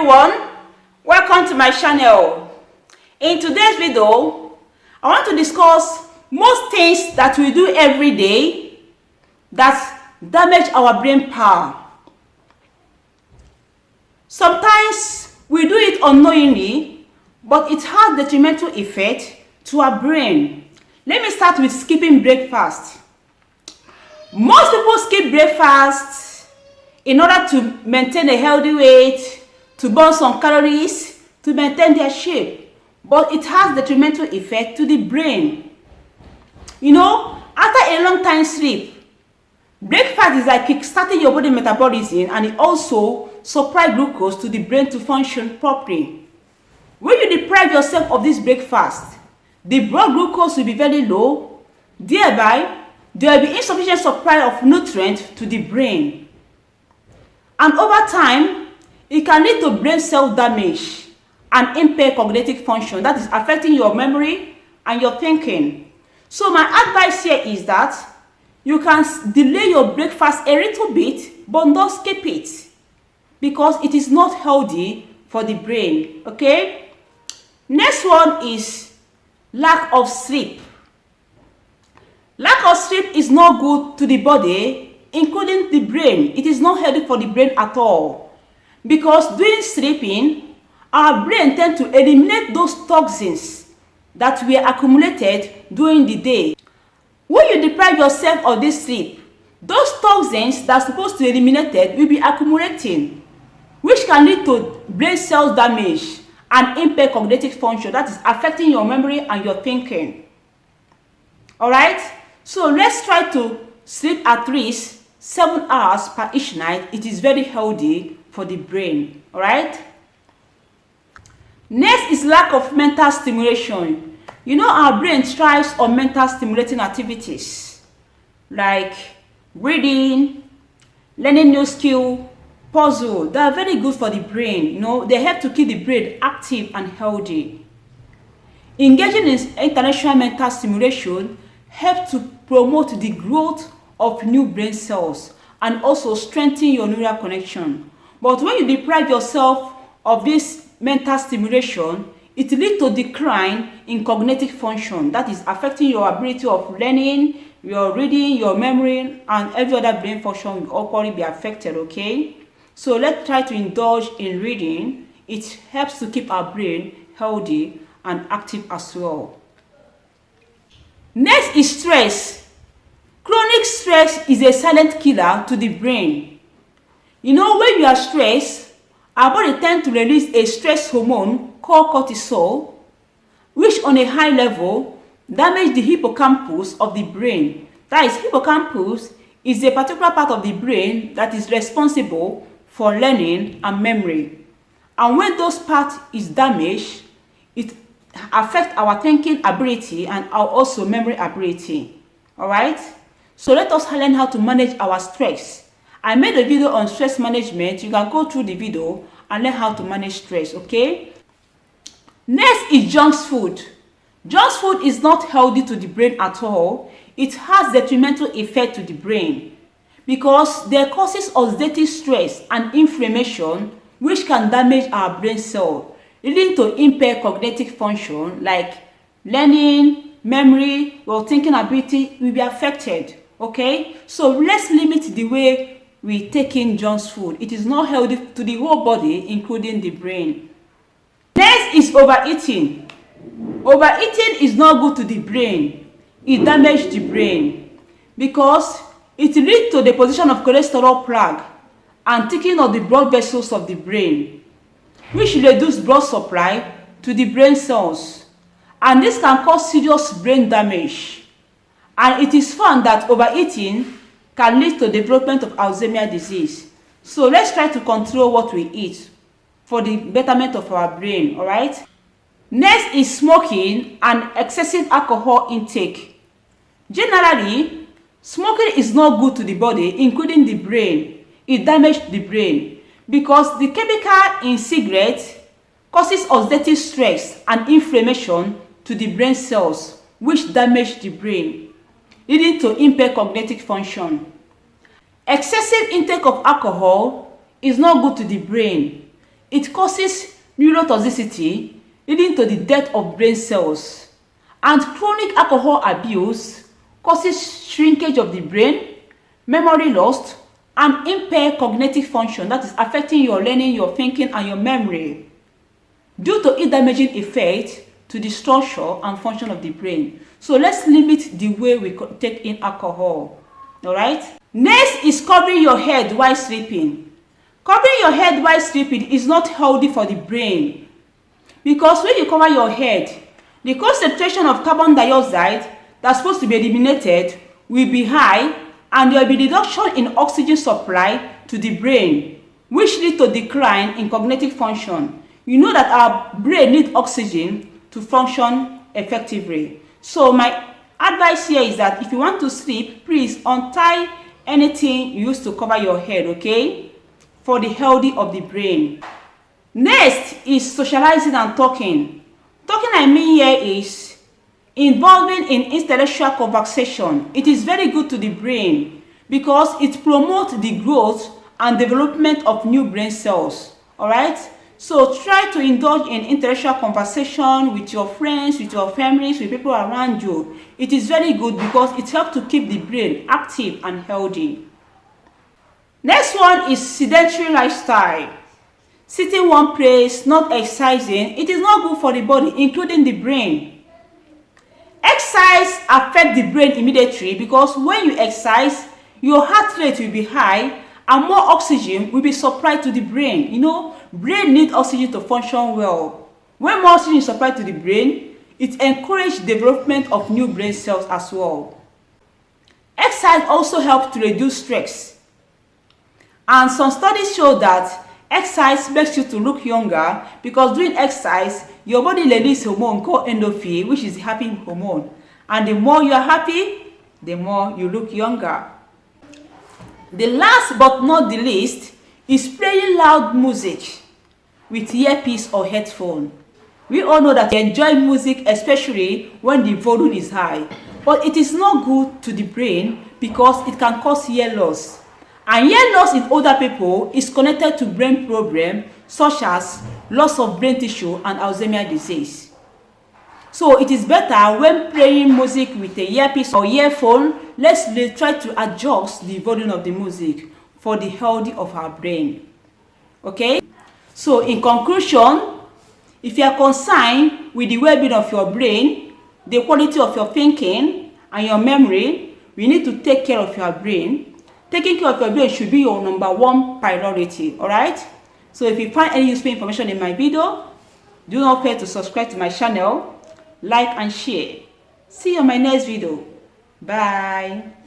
everyone, welcome to my channel. In today's video, I want to discuss most things that we do every day that damage our brain power. Sometimes we do it unknowingly, but it has detrimental effect to our brain. Let me start with skipping breakfast. Most people skip breakfast in order to maintain a healthy weight, to burn some calories, to maintain their shape. But it has detrimental effect to the brain. You know, after a long time sleep, breakfast is like kickstarting your body metabolism, and it also supplies glucose to the brain to function properly. When you deprive yourself of this breakfast, the blood glucose will be very low. Thereby, there will be insufficient supply of nutrients to the brain. And over time, it can lead to brain cell damage and impaired cognitive function that is affecting your memory and your thinking. So my advice here is that you can delay your breakfast a little bit, but not skip it, because it is not healthy for the brain. Okay? Next one is lack of sleep. Lack of sleep is not good to the body, including the brain. It is not healthy for the brain at all, because during sleeping, our brain tends to eliminate those toxins that were accumulated during the day. When you deprive yourself of this sleep, those toxins that are supposed to be eliminated will be accumulating, which can lead to brain cells damage and impaired cognitive function that is affecting your memory and your thinking. Alright? So let's try to sleep at least 7 hours per each night. It is very healthy for the brain. Alright? Next is lack of mental stimulation. You know, our brain thrives on mental stimulating activities like reading, learning new skill, puzzle. They are very good for the brain. You know, they help to keep the brain active and healthy. Engaging in international mental stimulation helps to promote the growth of new brain cells and also strengthen your neural connection. But when you deprive yourself of this mental stimulation, it leads to decline in cognitive function that is affecting your ability of learning, your reading, your memory, and every other brain function will equally be affected. Okay, so let's try to indulge in reading. It helps to keep our brain healthy and active as well. Next is stress. Chronic stress is a silent killer to the brain. You know, when you are stressed, our body tends to release a stress hormone called cortisol, which on a high level damages the hippocampus of the brain. That is, hippocampus is a particular part of the brain that is responsible for learning and memory. And when those parts is damaged, it affects our thinking ability and our also memory ability. Alright? So let us learn how to manage our stress. I made a video on stress management. You can go through the video and learn how to manage stress. Okay? Next is junk food. Junk food is not healthy to the brain at all. It has detrimental effect to the brain because they causes oxidative stress and inflammation, which can damage our brain cell, leading to impaired cognitive function like learning, memory, your thinking ability will be affected. Okay, so let's limit the way we take in junk food. It is not healthy to the whole body, including the brain. Next is overeating. Overeating is not good to the brain. It damages the brain because it leads to the deposition of cholesterol plaque and thickening of the blood vessels of the brain, which reduce blood supply to the brain cells, and this can cause serious brain damage. And it is found that overeating can lead to the development of Alzheimer's disease. So let's try to control what we eat for the betterment of our brain. All right. Next is smoking and excessive alcohol intake. Generally, smoking is not good to the body, including the brain. It damages the brain because the chemical in cigarettes causes oxidative stress and inflammation to the brain cells, which damage the brain, leading to impaired cognitive function. Excessive intake of alcohol is not good to the brain. It causes neurotoxicity, leading to the death of brain cells. And chronic alcohol abuse causes shrinkage of the brain, memory loss, and impaired cognitive function, that is affecting your learning, your thinking, and your memory, due to its damaging effect to the structure and function of the brain. So let's limit the way we take in alcohol. All right. Next is covering your head while sleeping. Covering your head while sleeping is not healthy for the brain, because when you cover your head, the concentration of carbon dioxide that's supposed to be eliminated will be high, and there will be reduction in oxygen supply to the brain, which leads to decline in cognitive function. You know that our brain needs oxygen to function effectively. So my advice here is that if you want to sleep, please untie anything you use to cover your head, okay, for the healthy of the brain. Next is socializing and talking. Talking I mean here is involving in intellectual conversation. It is very good to the brain because it promotes the growth and development of new brain cells. All right. So try to indulge in intellectual conversation with your friends, with your families, with people around you. It is very good because it helps to keep the brain active and healthy. Next one is sedentary lifestyle. Sitting one place, not exercising, it is not good for the body, including the brain. Exercise affects the brain immediately because when you exercise, your heart rate will be high and more oxygen will be supplied to the brain. You know, brain needs oxygen to function well. When more oxygen is supplied to the brain, it encourages development of new brain cells as well. Exercise also helps to reduce stress. And some studies show that exercise makes you to look younger because during exercise, your body releases a hormone called endorphin, which is the happy hormone. And the more you are happy, the more you look younger. The last but not the least is playing loud music with earpiece or headphone. We all know that we enjoy music, especially when the volume is high. But it is not good to the brain because it can cause hear loss. And hear loss in older people is connected to brain problems such as loss of brain tissue and Alzheimer's disease. So it is better when playing music with a earpiece or earphone, let's try to adjust the volume of the music for the health of our brain. Okay? So in conclusion, if you are concerned with the well-being of your brain, the quality of your thinking and your memory, we need to take care of your brain. Taking care of your brain should be your number one priority. Alright? So if you find any useful information in my video, do not forget to subscribe to my channel, like and share. See you on my next video. Bye.